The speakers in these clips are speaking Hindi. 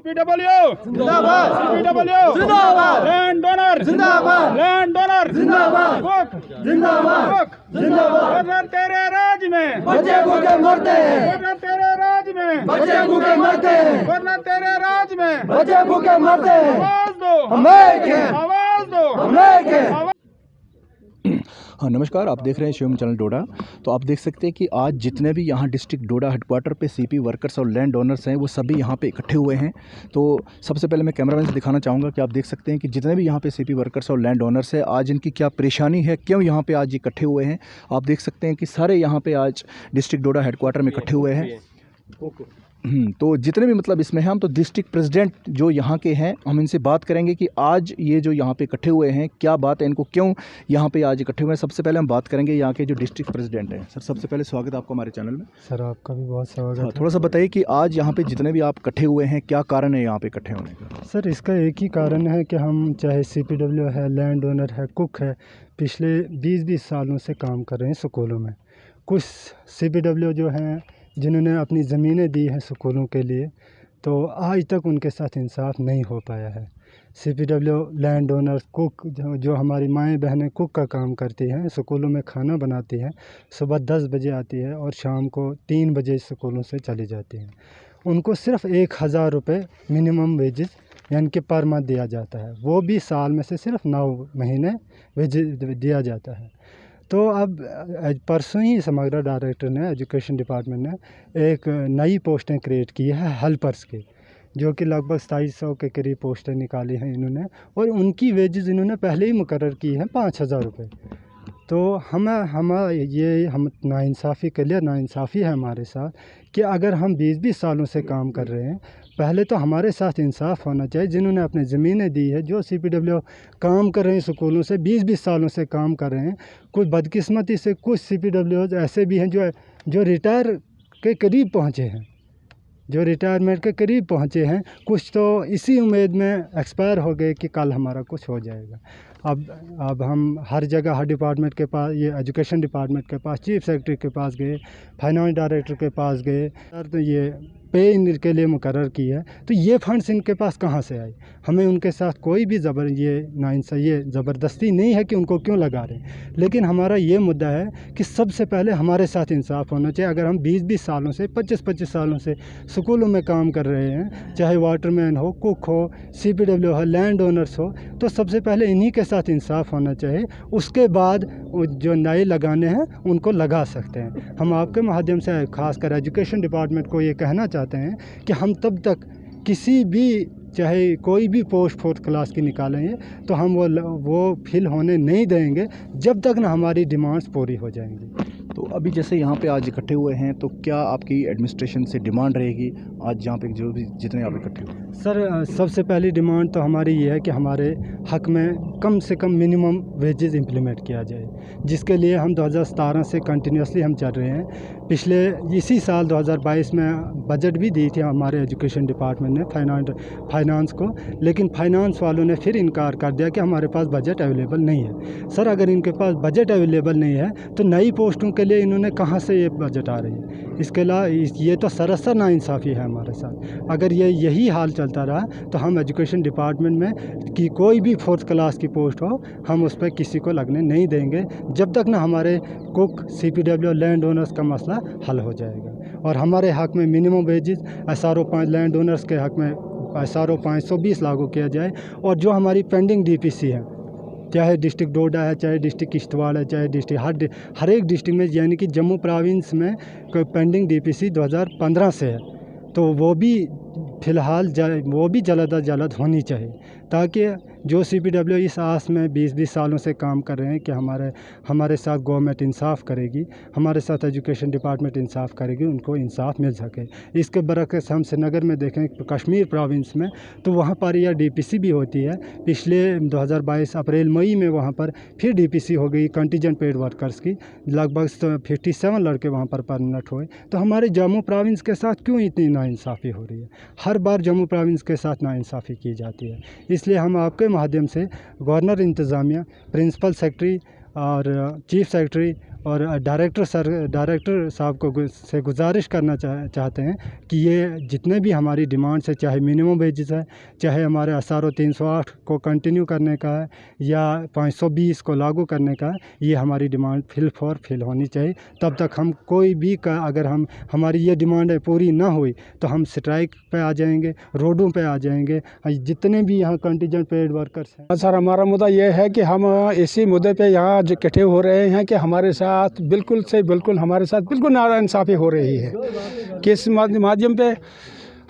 CPW जिंदाबाद, CPW जिंदाबाद, लैंड डोनर जिंदाबाद, लैंड डोनर जिंदाबाद, कुक जिंदाबाद, कुक जिंदाबाद। गवर्नर तेरे राज में बच्चे भूखे मरते हैं, गवर्नर तेरे राज में बच्चे भूखे मरते हैं, गवर्नर तेरे राज में बच्चे भूखे मरते हैं। आवाज दो, हम एक हैं, आवाज दो, हम एक हैं। हाँ नमस्कार, आप देख रहे हैं शिवम चैनल डोडा। तो आप देख सकते हैं कि आज जितने भी यहाँ डिस्ट्रिक्ट डोडा हेडक्वार्टर पे सीपी वर्कर्स और लैंड ओनर्स हैं वो सभी यहाँ पे इकट्ठे हुए हैं। तो सबसे पहले मैं कैमरामैन से दिखाना चाहूँगा कि आप देख सकते हैं कि जितने भी यहाँ पे सीपी वर्कर्स और लैंड ओनर्स हैं आज इनकी क्या परेशानी है, क्यों यहाँ पे आज इकट्ठे हुए हैं। आप देख सकते हैं कि सारे यहाँ पे आज डिस्ट्रिक्ट डोडा हेडक्वार्टर में इकट्ठे हुए हैं। तो जितने भी मतलब इसमें हैं हम तो डिस्ट्रिक्ट प्रेसिडेंट जो यहाँ के हैं हम इनसे बात करेंगे कि आज ये जो यहाँ पे इकट्ठे हुए हैं क्या बात है, इनको क्यों यहाँ पे आज इकट्ठे हुए हैं। सबसे पहले हम बात करेंगे यहाँ के जो डिस्ट्रिक्ट प्रेसिडेंट हैं। सर सबसे पहले स्वागत है आपका हमारे चैनल में। सर आपका भी बहुत स्वागत है। थोड़ा सा बताइए कि आज यहाँ पे जितने भी आप इकट्ठे हुए हैं क्या कारण है यहाँ पे इकट्ठे होने का। सर इसका एक ही कारण है कि हम चाहे CPW है, लैंड ओनर है, कुक है, पिछले 20-20 सालों से काम कर रहे हैं स्कूलों में। कुछ CPW जो हैं जिन्होंने अपनी ज़मीनें दी हैं स्कूलों के लिए, तो आज तक उनके साथ इंसाफ नहीं हो पाया है। CPW लैंड ओनर कुक जो हमारी माएँ बहनें कुक का काम करती हैं, स्कूलों में खाना बनाती हैं, सुबह 10 बजे आती है और शाम को 3 बजे स्कूलों से चली जाती हैं। उनको सिर्फ़ 1000 रुपये मिनिमम वेजेस यानी कि पर मंथ दिया जाता है, वो भी साल में से सिर्फ 9 महीने वेजेस दिया जाता है। तो अब परसों ही समग्र डायरेक्टर ने एजुकेशन डिपार्टमेंट ने एक नई पोस्टें क्रिएट की है हेल्पर्स की, जो कि लगभग 2700 के करीब पोस्टें निकाली हैं इन्होंने, और उनकी वेजेस इन्होंने पहले ही मुकर्रर की हैं 5000 रुपये। तो हम नाइंसाफ़ी के लिए नाइंसाफ़ी है हमारे साथ कि अगर हम 20-20 सालों से काम कर रहे हैं, पहले तो हमारे साथ इंसाफ होना चाहिए। जिन्होंने अपनी ज़मीनें दी है, जो CPW काम कर रहे हैं स्कूलों से 20-20 सालों से काम कर रहे हैं, कुछ बदकिस्मती से कुछ CPW ऐसे भी हैं जो रिटायर के करीब पहुँचे हैं, जो रिटायरमेंट के करीब पहुँचे हैं। कुछ तो इसी उम्मीद में एक्सपायर हो गए कि कल हमारा कुछ हो जाएगा। अब हम हर जगह हर डिपार्टमेंट के पास, ये एजुकेशन डिपार्टमेंट के पास, चीफ सेक्रेटरी के पास गए, फाइनेंस डायरेक्टर के पास गए, तो ये पे इनके लिए मुकर्रर की है, तो ये फंड्स इनके पास कहाँ से आए। हमें उनके साथ कोई भी ये ज़बरदस्ती नहीं है कि उनको क्यों लगा रहे हैं, लेकिन हमारा ये मुद्दा है कि सबसे पहले हमारे साथ इंसाफ होना चाहिए। अगर हम 20-20 सालों से 25-25 सालों से स्कूलों में काम कर रहे हैं, चाहे वाटरमैन हो, कुक हो, CPW हो, लैंड ओनर्स हो, तो सबसे पहले इन्हीं के साथ इंसाफ होना चाहिए। उसके बाद जो नए लगाने हैं उनको लगा सकते हैं। हम आपके माध्यम से खासकर एजुकेशन डिपार्टमेंट को ये कहना चाहते हैं कि हम तब तक किसी भी चाहे कोई भी पोस्ट 4th क्लास की निकालेंगे तो हम वो फिल होने नहीं देंगे जब तक ना हमारी डिमांड्स पूरी हो जाएंगी। तो अभी जैसे यहाँ पे आज इकट्ठे हुए हैं तो क्या आपकी एडमिनिस्ट्रेशन से डिमांड रहेगी आज यहाँ पे जो भी जितने आप इकट्ठे हुए? सर सबसे पहली डिमांड तो हमारी ये है कि हमारे हक़ में कम से कम मिनिमम वेजेस इम्प्लीमेंट किया जाए, जिसके लिए हम 2017 से कंटिन्यूसली हम चल रहे हैं। पिछले इसी साल 2022 में बजट भी दी थी हमारे एजुकेशन डिपार्टमेंट ने फाइनेंस को, लेकिन फाइनेंस वालों ने फिर इनकार कर दिया कि हमारे पास बजट अवेलेबल नहीं है। सर अगर इनके पास बजट अवेलेबल नहीं है तो नई पोस्टों के लिए इन्होंने कहाँ से ये बजट आ रही है। इसके अलावा ये तो सरासर नाइंसाफ़ी है हमारे साथ। अगर यही हाल चलता रहा तो हम एजुकेशन डिपार्टमेंट में कि कोई भी 4th क्लास की पोस्ट हो हम उस पर किसी को लगने नहीं देंगे जब तक ना हमारे कुक, CPW, लैंड ओनर्स का मसला हल हो जाएगा। और हमारे हक़ में minimum wages SRO 5 land owners के हक़ में SRO 520 लागू किया जाए। और जो हमारी पेंडिंग DPC है, चाहे डिस्ट्रिक्ट डोडा है, चाहे डिस्ट्रिक्ट किश्तवाड़ है, चाहे डिस्ट्रिक्ट हर एक डिस्ट्रिक्ट में, यानी कि जम्मू प्रोविंस में कोई पेंडिंग DPC 2015 से है, तो वो भी फ़िलहाल वो भी जल्द अज जल्द होनी चाहिए, ताकि जो CPW इस आस में 20-20 सालों से काम कर रहे हैं कि हमारे साथ गवर्नमेंट इंसाफ करेगी, हमारे साथ एजुकेशन डिपार्टमेंट इंसाफ करेगी, उनको इंसाफ मिल सके। इसके बरक्स हम श्रीनगर में देखें कश्मीर प्रोविंस में, तो वहाँ पर यह DPC भी होती है। पिछले 2022 अप्रैल-मई में वहाँ पर फिर DPC हो गई कंटीजेंट पेड वर्कर्स की, लगभग 57 लड़के वहाँ पर परमानेंट हुए। तो हमारे जम्मू प्रोविंस के साथ क्यों इतनी नाइंसाफ़ी हो रही है? हर बार जम्मू प्रोविंस के साथ नाइंसाफ़ी की जाती है। इसलिए हम आपके माध्यम से गवर्नर इंतज़ामिया, प्रिंसिपल सेक्रेटरी और चीफ सेक्रेटरी और डायरेक्टर साहब को से गुजारिश करना चाहते हैं कि ये जितने भी हमारी डिमांड्स है, चाहे मिनिमम वेजेस है, चाहे हमारे SRO 308 को कंटिन्यू करने का है या 520 को लागू करने का है, ये हमारी डिमांड फिल होनी चाहिए। तब तक हम कोई भी अगर हमारी ये डिमांड पूरी ना हुई तो हम स्ट्राइक पे आ जाएंगे, रोडों पे आ जाएंगे, जितने भी यहाँ कंटीजेंट पेड वर्कर्स हैं। सर, हमारा मुद्दा ये है कि हम इसी मुद्दे पे यहाँ इकट्ठे हो रहे हैं कि हमारे साथ बिल्कुल हमारे साथ बिल्कुल नाइंसाफ़ी हो रही है। किस माध्यम पे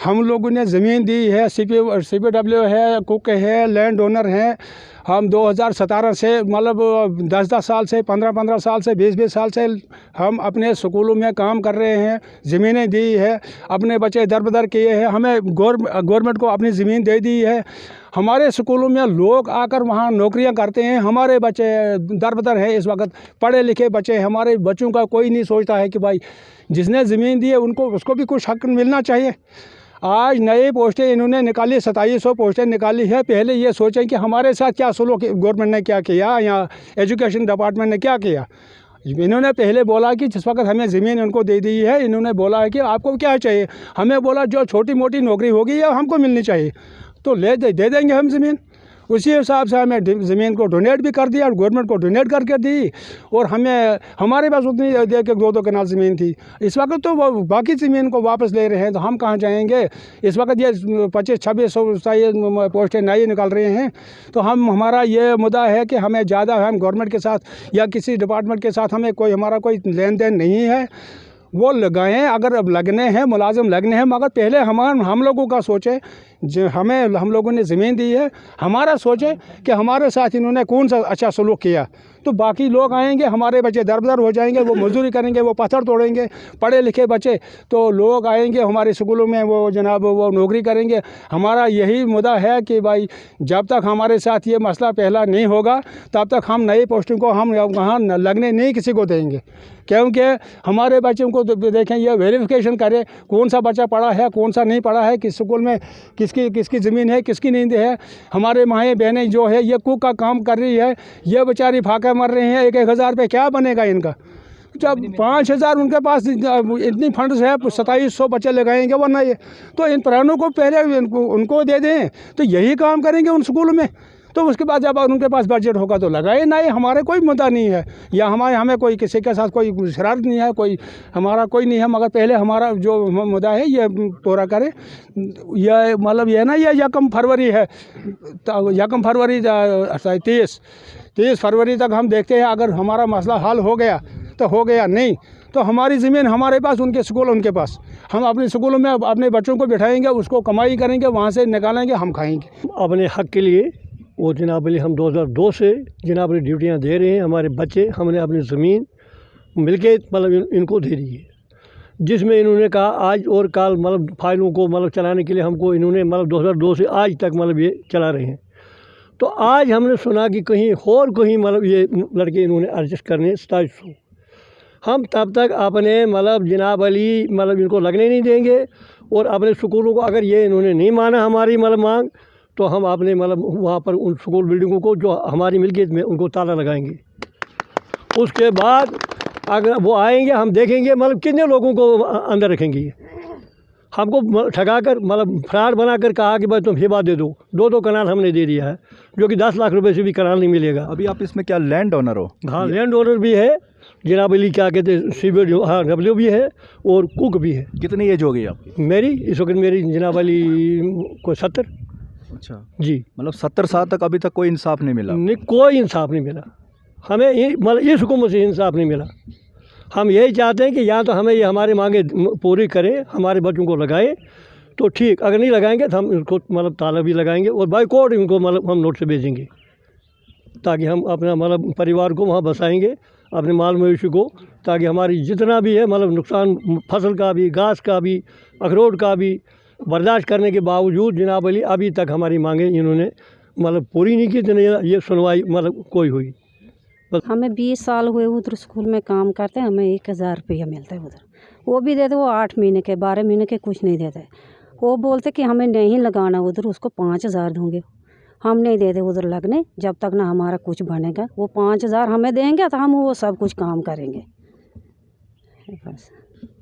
हम लोगों ने ज़मीन दी है, CPW है, कुक है, लैंड ओनर हैं। हम 2017 से मतलब 10 साल से 15 साल से 20 साल से हम अपने स्कूलों में काम कर रहे हैं, ज़मीनें दी है, अपने बच्चे दरबदर किए हैं, हमें गवर्नमेंट को अपनी ज़मीन दे दी है। हमारे स्कूलों में लोग आकर वहाँ नौकरियाँ करते हैं, हमारे बच्चे दरबदर हैं। इस वक्त पढ़े लिखे बच्चे, हमारे बच्चों का कोई नहीं सोचता है कि भाई जिसने ज़मीन दी है उसको भी कुछ हक मिलना चाहिए। आज नई पोस्टें इन्होंने निकाली, 2700 पोस्टें निकाली है। पहले ये सोचें कि हमारे साथ क्या सलूक गवर्नमेंट ने क्या किया या एजुकेशन डिपार्टमेंट ने क्या किया। इन्होंने पहले बोला कि जिस वक्त हमें ज़मीन उनको दे दी है, इन्होंने बोला है कि आपको क्या चाहिए। हमें बोला जो छोटी मोटी नौकरी होगी या हमको मिलनी चाहिए तो दे देंगे हम ज़मीन। उसी हिसाब से हमें ज़मीन को डोनेट भी कर दिया और गवर्नमेंट को डोनेट करके दी। और हमारे पास उतनी दे के 2 कनाल ज़मीन थी। इस वक्त तो वो बाकी ज़मीन को वापस ले रहे हैं, तो हम कहाँ जाएंगे। इस वक्त ये 2500-2600 पोस्टें नई निकाल रहे हैं। तो हमारा ये मुद्दा है कि हमें ज़्यादा हम गवर्नमेंट के साथ या किसी डिपार्टमेंट के साथ हमारा कोई लेन देन नहीं है। वो लगाएं, अगर अब लगने हैं, मुलाजिम लगने हैं, मगर पहले हम लोगों का सोचें। जो हम लोगों ने ज़मीन दी है, हमारा सोचें कि हमारे साथ इन्होंने कौन सा अच्छा सलूक किया। तो बाकी लोग आएंगे, हमारे बच्चे दरबदर हो जाएंगे, वो मजदूरी करेंगे, वो पत्थर तोड़ेंगे। पढ़े लिखे बच्चे तो लोग आएंगे हमारे स्कूलों में, वो जनाब वो नौकरी करेंगे। हमारा यही मुद्दा है कि भाई जब तक हमारे साथ ये मसला पहला नहीं होगा तब तक हम नई पोस्टिंग को हम वहाँ लगने नहीं किसी को देंगे। क्योंकि हमारे बच्चों को देखें, ये वेरिफिकेशन करें कौन सा बच्चा पढ़ा है, कौन सा नहीं पढ़ा है, किस स्कूल में किसकी ज़मीन है, किसकी नहीं है। हमारे माएँ बहनें जो है ये कुक का काम कर रही है, ये बेचारी फाके मर रहे हैं। 1-1000 रुपये क्या बनेगा इनका। जब 5000 उनके पास इतनी फंड्स है, 2700 बच्चे लगाएंगे, वरना ये तो इन प्राणों को पहले उनको दे दें तो यही काम करेंगे उन स्कूलों में। तो उसके बाद जब उनके पास बजट होगा तो लगाए। नहीं, हमारे कोई मुद्दा नहीं है या हमें कोई किसी के साथ कोई शरारत नहीं है, कोई हमारा कोई नहीं है। मगर पहले हमारा जो मुद्दा है ये पूरा करें। यह मतलब ये ना, ये 1 फरवरी है, 1 फरवरी 30 फरवरी तक हम देखते हैं। अगर हमारा मसला हल हो गया तो हो गया, नहीं तो हमारी ज़मीन हमारे पास, उनके स्कूल उनके पास। हम अपने स्कूलों में अपने बच्चों को बिठाएंगे, उसको कमाई करेंगे, वहाँ से निकालेंगे, हम खाएंगे। अपने हक़ के लिए वो जनाब हम 2002 से जनाब ड्यूटियाँ दे रहे हैं। हमारे बच्चे, हमने अपनी ज़मीन मिलके मतलब इनको दे दी है, जिसमें इन्होंने कहा आज और कल मतलब फाइलों को मतलब चलाने के लिए हमको इन्होंने मतलब 2002 से आज तक मतलब ये चला रहे हैं। तो आज हमने सुना कि कहीं मतलब ये लड़के इन्होंने एडजस्ट करने 2700। हम तब तक अपने मतलब जनाब अली मतलब इनको लगने नहीं देंगे। और अपने स्कूलों को अगर ये इन्होंने नहीं माना हमारी मतलब मांग, तो हम अपने मतलब वहाँ पर उन स्कूल बिल्डिंगों को जो हमारी मिल्कियत में उनको ताला लगाएंगे। उसके बाद अगर वो आएंगे, हम देखेंगे मतलब कितने लोगों को अंदर रखेंगे। हमको ठगा कर मतलब फ्रॉड बना कर कहा कि भाई तुम हिबा दे दो। 2 कनाल हमने दे दिया है, जो कि 10 लाख रुपए से भी कनाल नहीं मिलेगा। अभी आप इसमें क्या लैंड ओनर हो? हाँ, लैंड ओनर भी है जनाब अली, क्या कहते हैं CPW भी है और कुक भी है। कितनी एज हो गई आपकी? मेरी इस वक्त मेरी जनाब अली को 70। अच्छा जी, मतलब 70 साल तक अभी तक कोई इंसाफ नहीं मिला? नहीं, कोई इंसाफ नहीं मिला हमें। मतलब इस हुकूमत से इंसाफ नहीं मिला। हम यही चाहते हैं कि या तो हमें ये हमारी मांगे पूरी करें, हमारे बच्चों को लगाएं तो ठीक, अगर नहीं लगाएंगे तो हम इनको मतलब ताला भी लगाएंगे और बाई कोर्ट इनको मतलब हम नोट से भेजेंगे, ताकि हम अपना मतलब परिवार को वहाँ बसाएंगे, अपने माल मवेशी को, ताकि हमारी जितना भी है मतलब नुकसान फसल का भी, घास का भी, अखरोट का भी बर्दाश्त करने के बावजूद जनाब अली अभी तक हमारी मांगे इन्होंने मतलब पूरी नहीं की। तो नहीं ये सुनवाई मतलब कोई हुई। हमें 20 साल हुए उधर स्कूल में काम करते हैं, हमें 1000 रुपया मिलता है उधर। वो भी देते, वो 8 महीने के 12 महीने के कुछ नहीं देते। वो बोलते कि हमें नहीं लगाना उधर, उसको 5000 दूँगे। हम नहीं देते उधर लगने जब तक ना हमारा कुछ बनेगा। वो 5,000 हमें देंगे तो हम वो सब कुछ काम करेंगे बस।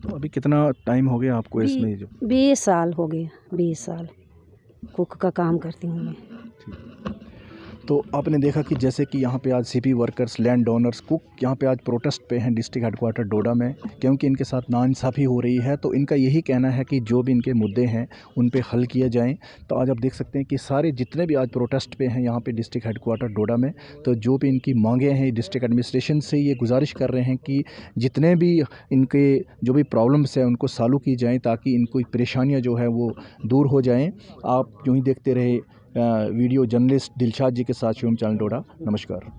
तो अभी कितना टाइम हो गया आपको इसमें? जो 20 साल हो गया, 20 साल कुक का काम करती हूँ मैं। तो आपने देखा कि जैसे कि यहाँ पे आज CP workers, land owners, cook यहाँ पे आज प्रोटेस्ट पे हैं डिस्ट्रिक्ट हेडक्वार्टर डोडा में, क्योंकि इनके साथ नाइंसाफ़ी हो रही है। तो इनका यही कहना है कि जो भी इनके मुद्दे हैं उन पे हल किए जाएं। तो आज आप देख सकते हैं कि सारे जितने भी आज प्रोटेस्ट पे हैं यहाँ पे डिस्ट्रिक्ट हेडक्वार्टर डोडा में, तो जो भी इनकी मांगें हैं डिस्ट्रिक्ट एडमिनिस्ट्रेशन से ये गुजारिश कर रहे हैं कि जितने भी इनके जो भी प्रॉब्लम्स हैं उनको सॉल्व की जाएँ, ताकि इनको परेशानियाँ जो है वो दूर हो जाएँ। आप यूँ ही देखते रहे वीडियो जर्नलिस्ट दिलशाद जी के साथ शिवम चैनल डोडा। नमस्कार।